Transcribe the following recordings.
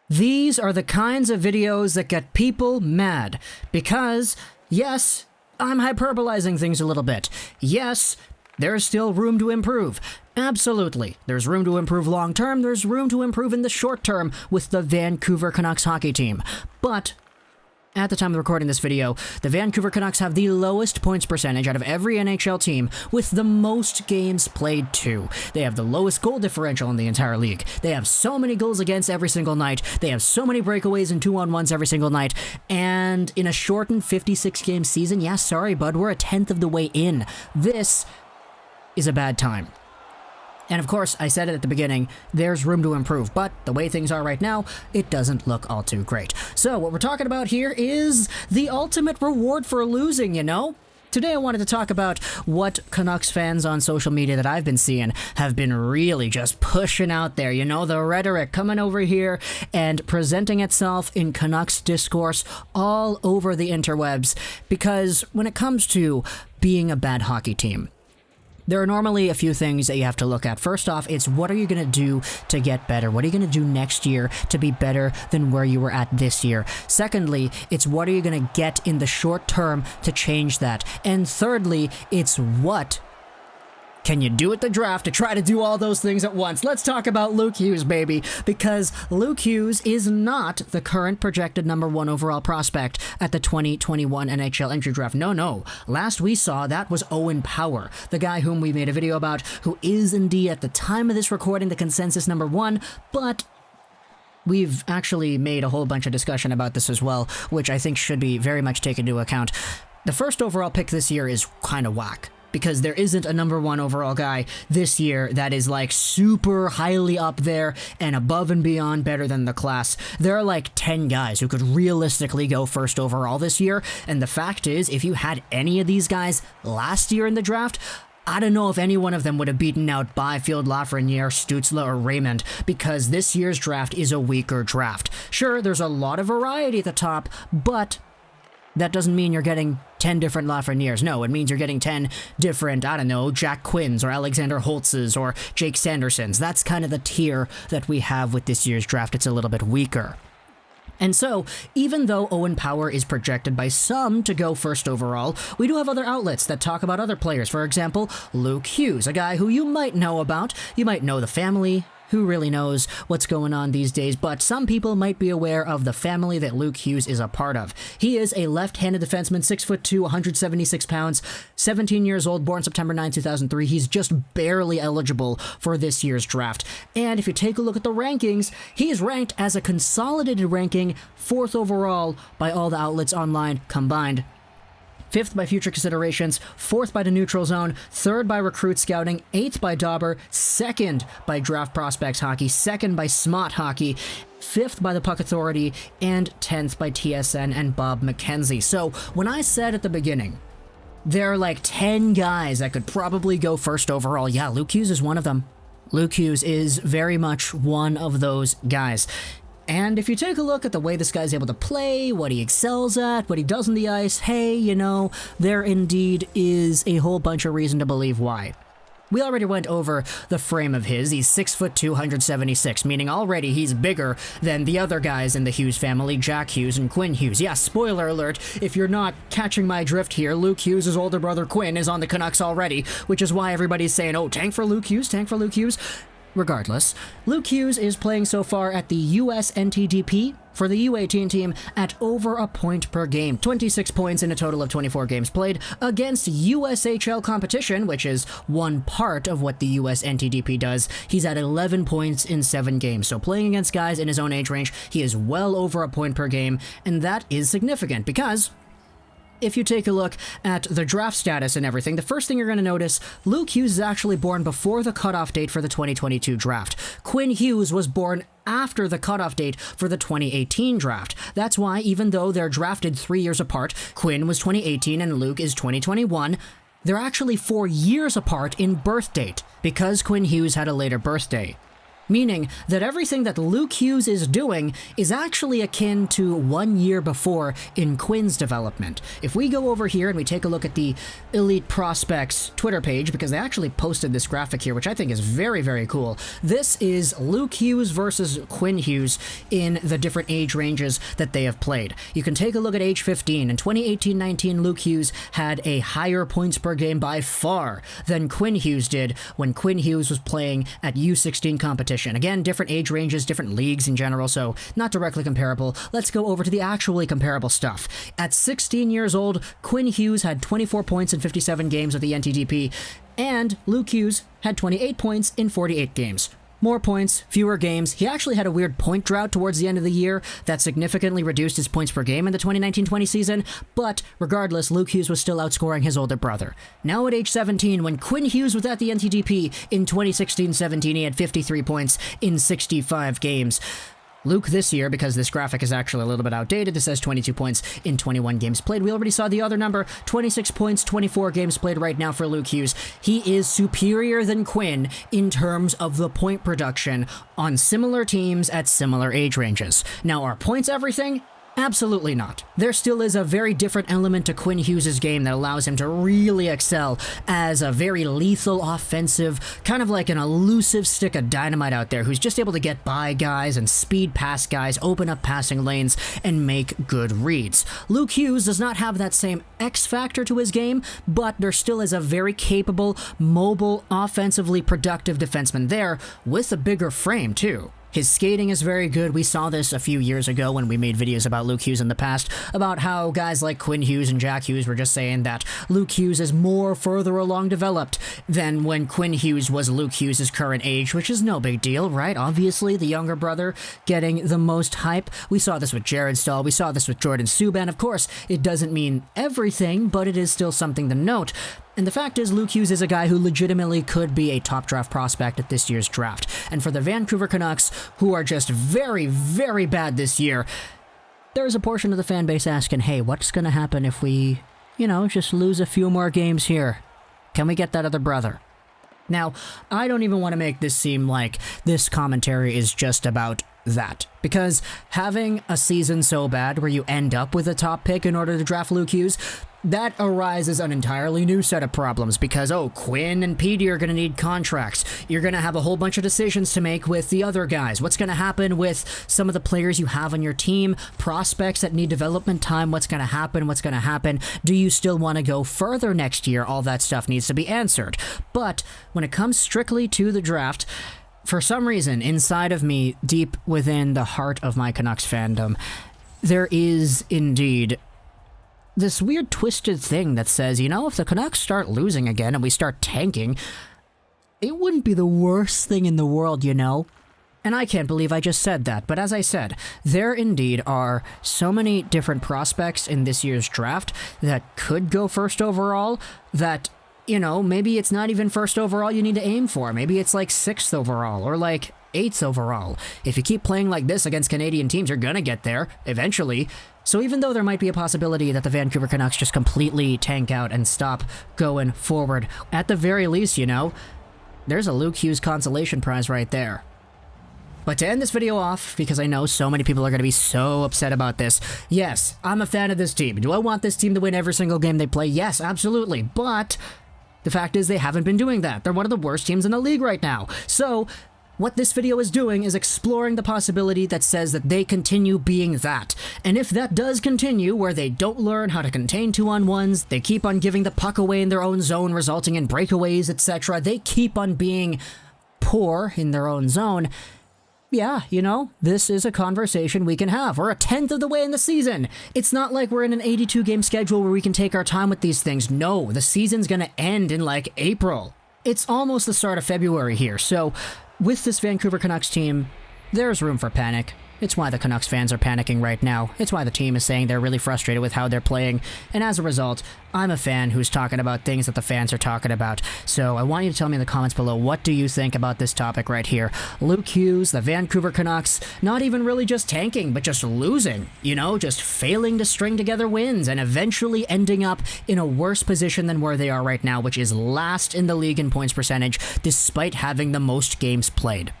These are the kinds of videos that get people mad. Because, yes, I'm hyperbolizing things a little bit. Yes, there's still room to improve. Absolutely. There's room to improve long term, there's room to improve in the short term with the Vancouver Canucks hockey team. But at the time of recording this video, the Vancouver Canucks have the lowest points percentage out of every NHL team, with the most games played too. They have the lowest goal differential in the entire league. They have so many goals against every single night. They have so many breakaways and 2-on-1s every single night. And in a shortened 56-game season, yeah, sorry, bud, we're a tenth of the way in. This is a bad time. And of course, I said it at the beginning, there's room to improve, but the way things are right now, it doesn't look all too great. So what we're talking about here is the ultimate reward for losing, you know? Today I wanted to talk about what Canucks fans on social media that I've been seeing have been really just pushing out there, you know, the rhetoric coming over here and presenting itself in Canucks discourse all over the interwebs, because when it comes to being a bad hockey team, there are normally a few things that you have to look at. First off, it's what are you going to do to get better? What are you going to do next year to be better than where you were at this year? Secondly, it's what are you going to get in the short term to change that? And thirdly, it's what can you do at the draft to try to do all those things at once? Let's talk about Luke Hughes, baby, because Luke Hughes is not the current projected #1 overall prospect at the 2021 NHL Entry Draft. No. Last we saw, that was Owen Power, the guy whom we made a video about, who is indeed, at the time of this recording, the consensus #1, but we've actually made a whole bunch of discussion about this as well, which I think should be very much taken into account. The first overall pick this year is kind of whack, because there isn't a #1 overall guy this year that is like super highly up there and above and beyond better than the class. There are like 10 guys who could realistically go first overall this year, and the fact is, if you had any of these guys last year in the draft, I don't know if any one of them would have beaten out Byfield, Lafreniere, Stützle, or Raymond, because this year's draft is a weaker draft. Sure, there's a lot of variety at the top, but that doesn't mean you're getting 10 different Lafrenières. No, it means you're getting 10 different, I don't know, Jack Quinns or Alexander Holtzes or Jake Sandersons. That's kind of the tier that we have with this year's draft. It's a little bit weaker. And so, even though Owen Power is projected by some to go first overall, we do have other outlets that talk about other players. For example, Luke Hughes, a guy who you might know about. You might know the family. Who really knows what's going on these days, but some people might be aware of the family that Luke Hughes is a part of. He is a left-handed defenseman, 6'2", 176 pounds, 17 years old, born September 9, 2003. He's just barely eligible for this year's draft. And if you take a look at the rankings, he is ranked as a consolidated ranking, 4th overall by all the outlets online combined. 5th by Future Considerations, 4th by the Neutral Zone, 3rd by Recruit Scouting, 8th by Dauber, 2nd by Draft Prospects Hockey, 2nd by Smart Hockey, 5th by the Puck Authority, and 10th by TSN and Bob McKenzie. So when I said at the beginning, there are like 10 guys that could probably go first overall, yeah, Luke Hughes is one of them. Luke Hughes is very much one of those guys. And if you take a look at the way this guy's able to play, what he excels at, what he does on the ice, hey, you know, there indeed is a whole bunch of reason to believe why. We already went over the frame of his. He's 6'2", 176, meaning already he's bigger than the other guys in the Hughes family, Jack Hughes and Quinn Hughes. Yeah, spoiler alert, if you're not catching my drift here, Luke Hughes' older brother Quinn is on the Canucks already, which is why everybody's saying, oh, tank for Luke Hughes, tank for Luke Hughes. Regardless, Luke Hughes is playing so far at the US NTDP for the U18 team at over a point per game. 26 points in a total of 24 games played against USHL competition, which is one part of what the US NTDP does. He's at 11 points in 7 games. So playing against guys in his own age range, he is well over a point per game, and that is significant because if you take a look at the draft status and everything, the first thing you're going to notice, Luke Hughes is actually born before the cutoff date for the 2022 draft. Quinn Hughes was born after the cutoff date for the 2018 draft. That's why, even though they're drafted 3 years apart, Quinn was 2018 and Luke is 2021, they're actually 4 years apart in birth date, because Quinn Hughes had a later birthday. meaning that everything that Luke Hughes is doing is actually akin to 1 year before in Quinn's development. If we go over here and we take a look at the Elite Prospects Twitter page, because they actually posted this graphic here, which I think is very, very cool. This is Luke Hughes versus Quinn Hughes in the different age ranges that they have played. You can take a look at age 15. In 2018-19, Luke Hughes had a higher points per game by far than Quinn Hughes did when Quinn Hughes was playing at U16 competition. Again, different age ranges, different leagues in general, so not directly comparable. Let's go over to the actually comparable stuff. At 16 years old, Quinn Hughes had 24 points in 57 games with the NTDP, and Luke Hughes had 28 points in 48 games. More points, fewer games. He actually had a weird point drought towards the end of the year that significantly reduced his points per game in the 2019-20 season, but regardless, Luke Hughes was still outscoring his older brother. Now at age 17, when Quinn Hughes was at the NTDP in 2016-17, he had 53 points in 65 games. Luke this year, because this graphic is actually a little bit outdated, it says 22 points in 21 games played. We already saw the other number, 26 points, 24 games played right now for Luke Hughes. He is superior than Quinn in terms of the point production on similar teams at similar age ranges. Now, are points everything? Absolutely not. There still is a very different element to Quinn Hughes' game that allows him to really excel as a very lethal offensive, kind of like an elusive stick of dynamite out there who's just able to get by guys and speed past guys, open up passing lanes, and make good reads. Luke Hughes does not have that same X factor to his game, but there still is a very capable, mobile, offensively productive defenseman there with a bigger frame too. His skating is very good. We saw this a few years ago when we made videos about Luke Hughes in the past, about how guys like Quinn Hughes and Jack Hughes were just saying that Luke Hughes is more further along developed than when Quinn Hughes was Luke Hughes' current age, which is no big deal, right? Obviously, the younger brother getting the most hype. We saw this with Jared Stahl. We saw this with Jordan Subban. Of course, it doesn't mean everything, but it is still something to note. And the fact is, Luke Hughes is a guy who legitimately could be a top draft prospect at this year's draft. And for the Vancouver Canucks, who are just very, very bad this year, there's a portion of the fan base asking, hey, what's going to happen if we, just lose a few more games here? Can we get that other brother? Now, I don't even want to make this seem like this commentary is just about that, because having a season so bad where you end up with a top pick in order to draft Luke Hughes, that arises an entirely new set of problems because, Quinn and Petey are going to need contracts. You're going to have a whole bunch of decisions to make with the other guys. What's going to happen with some of the players you have on your team, prospects that need development time? What's going to happen? What's going to happen? Do you still want to go further next year? All that stuff needs to be answered. But when it comes strictly to the draft, for some reason, inside of me, deep within the heart of my Canucks fandom, there is indeed this weird twisted thing that says, if the Canucks start losing again and we start tanking, it wouldn't be the worst thing in the world, And I can't believe I just said that, but as I said, there indeed are so many different prospects in this year's draft that could go first overall that, maybe it's not even first overall you need to aim for. Maybe it's like 6th overall or like 8th overall. If you keep playing like this against Canadian teams, you're gonna get there eventually. So even though there might be a possibility that the Vancouver Canucks just completely tank out and stop going forward, at the very least, there's a Luke Hughes consolation prize right there. But to end this video off, because I know so many people are going to be so upset about this, yes, I'm a fan of this team. Do I want this team to win every single game they play? Yes, absolutely. But the fact is they haven't been doing that. They're one of the worst teams in the league right now. So what this video is doing is exploring the possibility that says that they continue being that. And if that does continue, where they don't learn how to contain 2-on-1s, they keep on giving the puck away in their own zone, resulting in breakaways, etc., they keep on being poor in their own zone, yeah, this is a conversation we can have. We're a 10th of the way in the season. It's not like we're in an 82-game schedule where we can take our time with these things. No, the season's gonna end in like April. It's almost the start of February here, so with this Vancouver Canucks team, there's room for panic. It's why the Canucks fans are panicking right now. It's why the team is saying they're really frustrated with how they're playing. And as a result, I'm a fan who's talking about things that the fans are talking about. So I want you to tell me in the comments below, what do you think about this topic right here? Luke Hughes, the Vancouver Canucks, not even really just tanking, but just losing. Just failing to string together wins and eventually ending up in a worse position than where they are right now, which is last in the league in points percentage, despite having the most games played.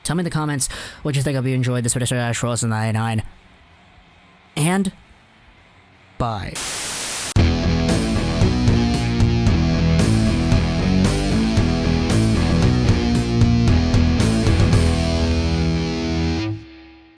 Tell me in the comments what you think of. You enjoyed this edition of Rosen 99. And bye.